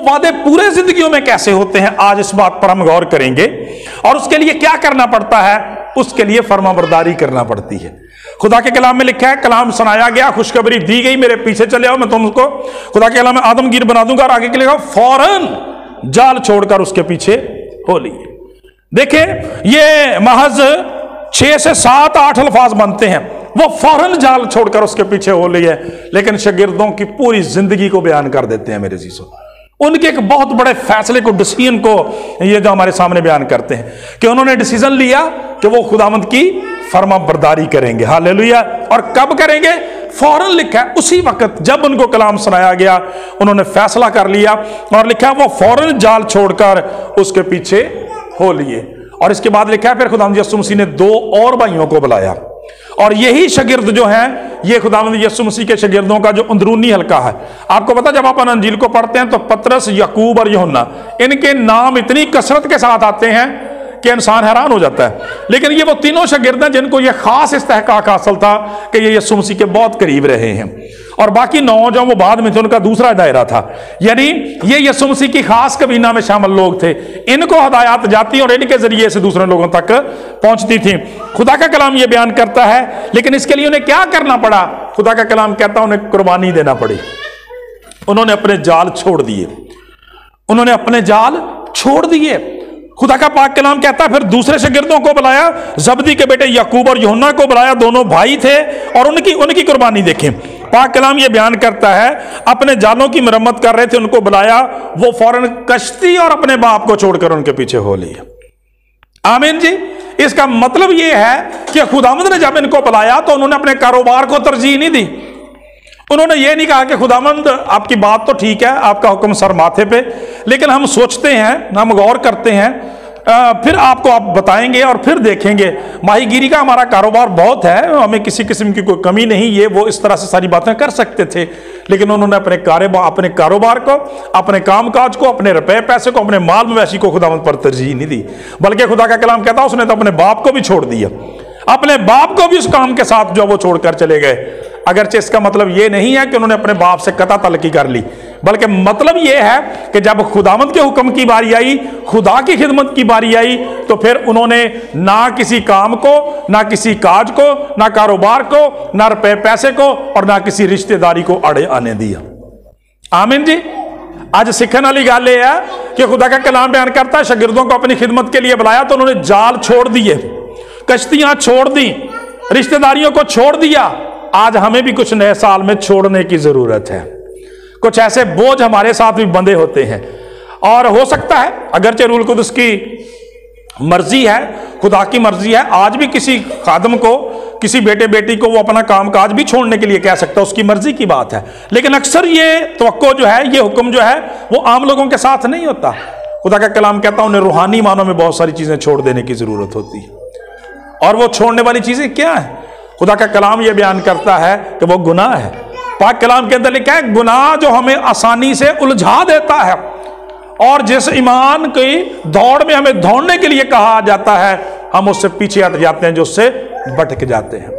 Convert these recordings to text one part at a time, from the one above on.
वादे पूरे जिंदगियों में कैसे होते हैं, आज इस बात पर हम गौर करेंगे। और उसके लिए क्या करना पड़ता है, उसके लिए फर्माबरदारी करना पड़ती है। खुदा के कलाम में लिखा है, कलाम सुनाया गया, खुशखबरी दी गई, मेरे पीछे चले आओ, मैं तुमको खुदा के कलाम में आदमगीर बना दूंगा। और आगे के लिखा, फौरन जाल छोड़कर उसके पीछे हो लिए। देखिए ये महज 6 से 7 8 अल्फाज बनते हैं, वो फौरन जाल छोड़कर उसके पीछे हो लिए, लेकिन शागिर्दों की पूरी जिंदगी को बयान कर देते हैं मेरे जीसो। उनके एक बहुत बड़े फैसले को, डिसीजन को ये जो हमारे सामने बयान करते हैं कि उन्होंने डिसीजन लिया कि वो खुदावंद की फर्माबरदारी करेंगे। हालेलुया। और कब करेंगे? फौरन लिखा है, उसी वक्त जब उनको कलाम सुनाया गया उन्होंने फैसला कर लिया, और लिखा है वो फौरन जाल छोड़कर उसके पीछे हो लिए। और इसके बाद लिखा है, फिर खुदावंद यीशु मसीह ने 2 और भाइयों को बुलाया, और यही शागिर्द जो हैं, ये खुदावंद यीशु मसीह के शागिर्दों का जो अंदरूनी हल्का है। आपको पता, जब आप अंजील को पढ़ते हैं तो पतरस, याकूब और यूहन्ना, इनके नाम इतनी कसरत के साथ आते हैं कि इंसान हैरान हो जाता है। लेकिन ये वो तीनों शागिर्द हैं जिनको ये खास इस्तेहकाक हासिल था कि ये यीशु मसीह के बहुत करीब रहे हैं, और बाकी 9 जो वो बाद में थे उनका दूसरा दायरा था। यानी ये यीशु मसीह की खास कबीना में शामिल लोग थे, इनको हदायत जाती और इनके जरिए से दूसरे लोगों तक पहुंचती थी। खुदा का कलाम ये बयान करता है, लेकिन इसके लिए उन्हें क्या करना पड़ा? खुदा का कलाम कहता है उन्हें कुर्बानी देना पड़ी। उन्होंने अपने जाल छोड़ दिए, उन्होंने अपने जाल छोड़ दिए। खुदा का पाक कलाम कहता है, फिर दूसरे शागिर्दों को बुलाया, जबदी के बेटे याकूब और यूहन्ना को बुलाया, दोनों भाई थे, और उनकी कुर्बानी देखें। पाक कलाम ये बयान करता है, अपने जालों की मरम्मत कर रहे थे, उनको बुलाया, वो फौरन कश्ती और अपने बाप को छोड़कर उनके पीछे हो लिए। आमीन जी। इसका मतलब ये है कि खुदावंद ने जब इनको बुलाया तो उन्होंने अपने कारोबार को तरजीह नहीं दी। उन्होंने ये नहीं कहा कि खुदावंद आपकी बात तो ठीक है, आपका हुक्म सर माथे पे, लेकिन हम सोचते हैं, हम गौर करते हैं, फिर आपको आप बताएंगे और फिर देखेंगे। माहीगीरी का हमारा कारोबार बहुत है, हमें किसी किस्म की कोई कमी नहीं, ये वो इस तरह से सारी बातें कर सकते थे। लेकिन उन्होंने अपने कारोबार को, अपने कामकाज को, अपने रुपए पैसे को, अपने माल मवेशी को खुदावंद पर तरजीह नहीं दी, बल्कि खुदा का कलाम कहता है उसने तो अपने बाप को भी छोड़ दिया, अपने बाप को भी उस काम के साथ जो वो छोड़कर चले गए। अगरचे इसका मतलब ये नहीं है कि उन्होंने अपने बाप से कता तलकी कर ली, बल्कि मतलब ये है कि जब खुदावंद के हुक्म की बारी आई, खुदा की खिदमत की बारी आई, तो फिर उन्होंने ना किसी काम को, ना किसी काज को, ना कारोबार को, ना रुपए पैसे को, और ना किसी रिश्तेदारी को अड़े आने दिया। आमीन जी। आज सीखने वाली गल यह है कि खुदा का कलाम बयान करता है, शागिर्दों को अपनी खिदमत के लिए बुलाया तो उन्होंने जाल छोड़ दिए, कश्तियां छोड़ दी, रिश्तेदारियों को छोड़ दिया। आज हमें भी कुछ नए साल में छोड़ने की जरूरत है। कुछ ऐसे बोझ हमारे साथ भी बंधे होते हैं, और हो सकता है अगरचे रूल कुदस की मर्जी है, खुदा की मर्जी है, आज भी किसी खादम को, किसी बेटे बेटी को वो अपना कामकाज भी छोड़ने के लिए कह सकता है, उसकी मर्जी की बात है। लेकिन अक्सर ये तवक्को जो है, ये हुक्म जो है, वो आम लोगों के साथ नहीं होता। खुदा का कलाम कहता है उन्हें रूहानी मानों में बहुत सारी चीजें छोड़ देने की जरूरत होती है, और वो छोड़ने वाली चीजें क्या है? खुदा का कलाम ये बयान करता है कि वो गुनाह है। पाक कलाम के अंदर लिखा है, गुनाह जो हमें आसानी से उलझा देता है, और जिस ईमान की दौड़ में हमें दौड़ने के लिए कहा जाता है, हम उससे पीछे हट जाते हैं, जो उससे भटक जाते हैं।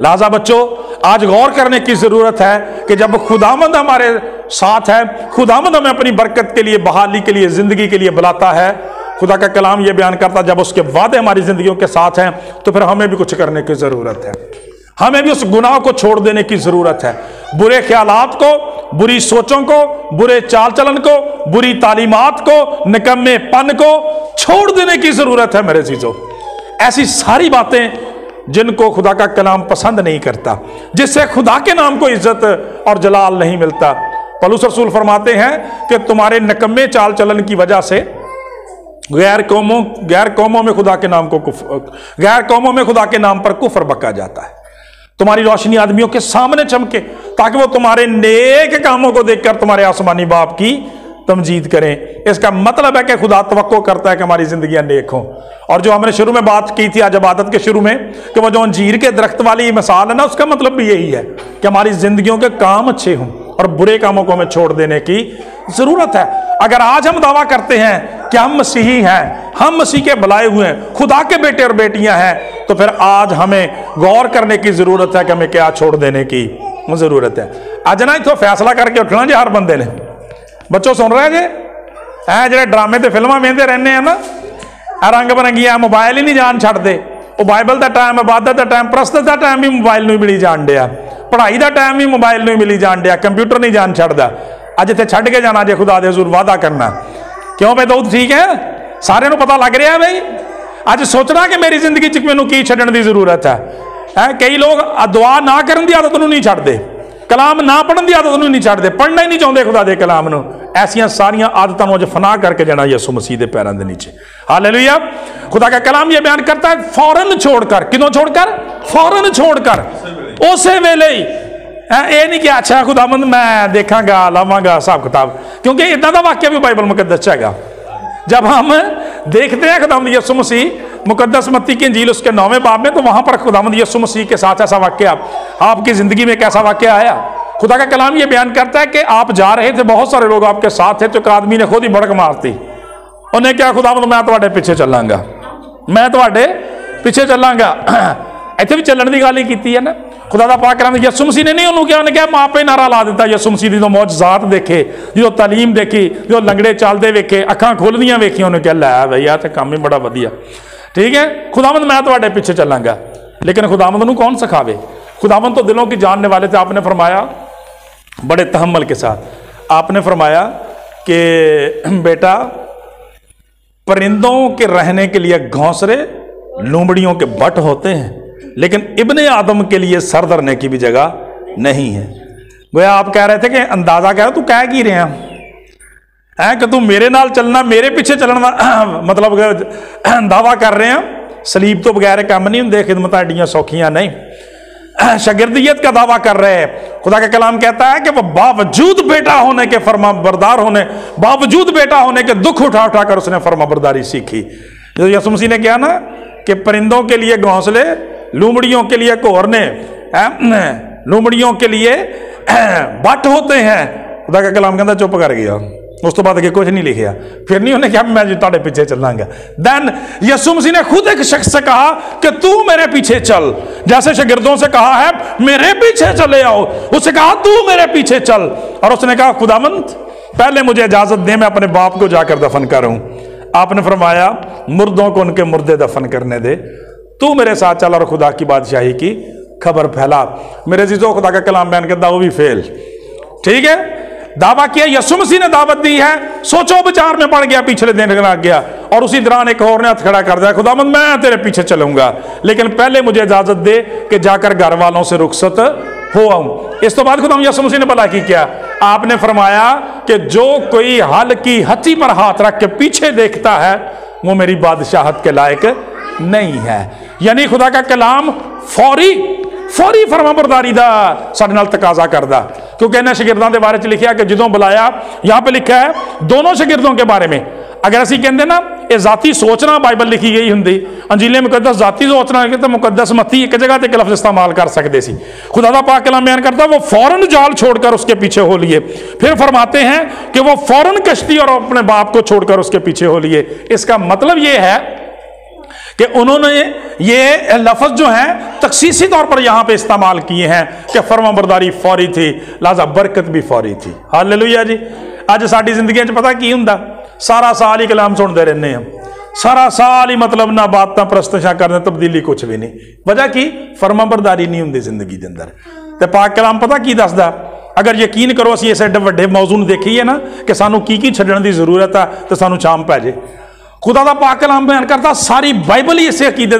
लिहाजा बच्चों, आज गौर करने की जरूरत है कि जब खुदावंद हमारे साथ है, खुदावंद हमें अपनी बरकत के लिए, बहाली के लिए, जिंदगी के लिए बुलाता है, खुदा का कलाम यह बयान करता है जब उसके वादे हमारी जिंदगियों के साथ हैं, तो फिर हमें भी कुछ करने की जरूरत है। हमें भी उस गुनाह को छोड़ देने की जरूरत है। बुरे ख्यालात को, बुरी सोचों को, बुरे चाल चलन को, बुरी तालीमात को, निकम्मेपन को छोड़ देने की जरूरत है मेरे चीजों। ऐसी सारी बातें जिनको खुदा का कलाम पसंद नहीं करता, जिससे खुदा के नाम को इज्जत और जलाल नहीं मिलता। पौलुस रसूल फरमाते हैं कि तुम्हारे निकम्मे चाल चलन की वजह से गैर कौमों में खुदा के नाम को गैर कौमों में खुदा के नाम पर कुफर बका जाता है। तुम्हारी रोशनी आदमियों के सामने चमके, ताकि वो तुम्हारे नेक कामों को देखकर तुम्हारे आसमानी बाप की तमजीद करें। इसका मतलब है कि खुदा तवक्को करता है कि हमारी जिंदगियां नेक हों। और जो हमने शुरू में बात की थी आज इबादत के शुरू में, कि वो जो अंजीर के दरख्त वाली मिसाल है ना, उसका मतलब भी यही है कि हमारी जिंदगियों के काम अच्छे हों और बुरे कामों को हमें छोड़ देने की जरूरत है। अगर आज हम दावा करते हैं कि हम मसीही हैं, हम मसीह के बुलाए हुए हैं, खुदा के बेटे और बेटियां हैं, तो फिर आज हमें गौर करने की जरूरत है कि हमें क्या छोड़ देने की जरूरत है। आज ना तो फैसला करके उठना जी हर बंदे ने। बच्चों सुन रहे हैं जी, ਜਿਹੜੇ ड्रामे ते फिल्मां वेंदे रहने ना, रंग बरंगियां मोबाइल ही नहीं जान छड्डदे। ਉਹ ਬਾਈਬਲ ਦਾ ਟਾਈਮ, ਇਬਾਦਤ ਦਾ ਟਾਈਮ, ਪ੍ਰਸਤਤ ਦਾ ਟਾਈਮ ਵੀ ਮੋਬਾਈਲ ਨੂੰ ਹੀ ਮਿਲੀ ਜਾਣ ਡਿਆ, ਪੜ੍ਹਾਈ ਦਾ ਟਾਈਮ ਵੀ ਮੋਬਾਈਲ ਨੂੰ ਹੀ ਮਿਲੀ ਜਾਣ ਡਿਆ, ਕੰਪਿਊਟਰ ਨਹੀਂ ਜਾਣ ਛੱਡਦਾ। ਅੱਜ ਇੱਥੇ ਛੱਡ ਕੇ ਜਾਣਾ ਜੇ ਖੁਦਾ ਦੇ ਹਜ਼ੂਰ ਵਾਅਦਾ ਕਰਨਾ। ਕਿਉਂ ਬਈ ਦਾਊਦ ਠੀਕ ਹੈ, ਸਾਰਿਆਂ ਨੂੰ ਪਤਾ ਲੱਗ ਰਿਹਾ ਬਈ ਅੱਜ ਸੋਚਣਾ ਕਿ ਮੇਰੀ ਜ਼ਿੰਦਗੀ 'ਚ ਮੈਨੂੰ ਕੀ ਛੱਡਣ ਦੀ ਜ਼ਰੂਰਤ ਹੈ। ਕਈ ਲੋਕ ਦੁਆ ਨਾ ਕਰਨ ਦੀ ਆਦਤ ਨੂੰ ਨਹੀਂ ਛੱਡਦੇ, ਕਲਾਮ ਨਾ ਪੜ੍ਹਨ ਦੀ ਆਦਤ ਨੂੰ ਨਹੀਂ ਛੱਡਦੇ, ਪੜ੍ਹਨਾ ਹੀ ਨਹੀਂ ਚਾਹੁੰਦੇ ਖੁਦਾ ਦੇ ਕਲਾਮ ਨੂੰ। ऐसियां सारियां आदतों को फना करके जाना यीशु मसीह के पैरों के नीचे। हालेलुया। खुदा का कलाम ये बयान करता है फौरन छोड़कर, किदों छोड़कर? फौरन छोड़कर, उसे वेले ही। ये नहीं कि अच्छा खुदावंद मैं देखांगा लावांगा हिसाब किताब, क्योंकि इदां दा वाक्य भी बाइबल मुकद्दस हैगा। जब हम देखते हैं खुदावंद यीशु मसीह मुकद्दस मत्ती की इंजील उसके 9वें बाब में, तो वहां पर खुदावंद यीशु मसीह के साथ ऐसा वाक्य आपकी जिंदगी में कैसा वाक्य आया? खुदा का कलाम ये बयान करता है कि आप जा रहे थे, बहुत सारे लोग आपके साथ थे, तो एक आदमी ने खुद ही भड़क मारती। उन्हें क्या खुदावंद मैं तुहाडे पिछे चलांगा, मैं तुहाडे पिछे चलांगा। इत्थे भी चलण दी गल ही कीती है ना। खुदा दा पाक कलाम यीशु मसीह ने नहीं उन्होंने क्या, उन्हें क्या मापे नारा ला दिता। यीशु मसीह दी मौजज़ात देखे, जो तालीम देखी, जो लंगड़े चलते वेखे, अखां खुलदियां वेखियां, उन्हें क्या लै बई आ ते काम ही बड़ा वधिया, ठीक है खुदावंद मैं तुहाडे पिछे चलांगा। लेकिन खुदावंद नूं कौन सिखावे? खुदावंद तो दिलों की जानने वाले थे। आपने फरमाया बड़े तहम्मुल के साथ, आपने फरमाया कि बेटा परिंदों के रहने के लिए घोंसले, लोमड़ियों के बट होते हैं, लेकिन इब्ने आदम के लिए सर धरने की भी जगह नहीं है। गोया आप कह रहे थे कि अंदाजा कह, तू कह की रहे हैं कि तू मेरे नाल चलना, मेरे पीछे चलना, मतलब दावा कर रहे हैं सलीब तो बगैर काम नहीं होंगे, खिदमत एडियां सौखियां नहीं, शागिर्दियत का दावा कर रहे हैं। खुदा का कलाम कहता है कि वह बावजूद बेटा होने के फर्मा बरदार होने, बावजूद बेटा होने के दुख उठा उठा कर उसने फर्मा बरदारी सीखी। जो यीशु मसीह ने किया ना कि परिंदों के लिए घोंसले, लोमड़ियों के लिए कोहरने, लोमड़ियों के लिए बट होते हैं। खुदा का कलाम कहता चुप कर गया, उस तो बाद अगे कुछ नहीं लिखा। फिर नहीं उन्हें कहा मैं जो तुहाडे पीछे चलांगा। देन यीशु मसीह ने खुद एक शख्स से कहा कि तू मेरे पीछे चल, जैसे शागिर्दों से कहा है मेरे पीछे चले आओ, उससे कहा तू मेरे पीछे चल। और उसने कहा खुदावंद पहले मुझे इजाजत दे, मैं अपने बाप को जाकर दफन करूं। आपने फरमाया मुर्दों को उनके मुर्दे दफन करने दे, तू मेरे साथ चल और खुदा की बादशाही की खबर फैला। मेरे अजीजों, खुदा का कलाम बयान करता वो भी फेल, ठीक है। दावा किया, यीशु मसीह ने दावत दी है, सोचो विचार में पड़ गया, पिछले दिन लग गया, और उसी दौरान एक और ने हाथ खड़ा कर दिया, खुदावंद मैं तेरे पीछे चलूंगा, लेकिन पहले मुझे इजाजत दे कि जाकर घर वालों से रुखसत हो आऊं। इस तो बाद खुदावंद यीशु मसीह ने भला की क्या? आपने फरमाया कि जो कोई हल की हथी पर हाथ रख के पीछे देखता है वो मेरी बादशाहत के लायक नहीं है। यानी खुदा का कलाम फौरी फरमाबरदारी दा साडे नाल तकाजा करदा, क्योंकि इन्हां शागिर्दां दे बारे च लिखिया कि जदों बुलाया, यहां पे लिखा है दोनों शागिर्दों के बारे में। अगर असीं कहंदे ना ये जाती सोचना बाइबल लिखी गई हुंदी, अंजीले मुकद्दस जाती सोचना तो मुकद्दस मत्ती एक जगह ते लफ्ज़ इस्तेमाल कर सकते सी। खुदा दा पाक कलाम बयान करता वो फौरन जाल छोड़कर उसके पीछे हो लिए। फिर फरमाते हैं कि वो फौरन कश्ती और अपने बाप को छोड़कर उसके पीछे हो लिए। इसका मतलब ये है कि उन्होंने ये लफ्ज़ जो है तखसीसी तौर पर यहां पे इस्तेमाल किए हैं कि फरमाबरदारी फौरी थी, लिहाजा बरकत भी फौरी थी। हालेलुया जी। अज साडी जिंदगी पता की हुंदा, सारा साल ही कलाम सुनते रहने हम, सारा साल ही मतलब ना बातां प्रस्तशां करने, तब्दीली कुछ भी नहीं। वजह की? फरमाबरदारी नहीं हुंदी जिंदगी के अंदर। ते पाक कलाम पता की दसदा? अगर यकीन करो असीं इस एडे वड्डे मौजू नूं देखीए ना कि सानू की छड्डण दी जरूरत है, तो सानू शाम पै जे। खुदा दा पाक कलाम बयान करता सारी बाइबल ही इसे अकीदे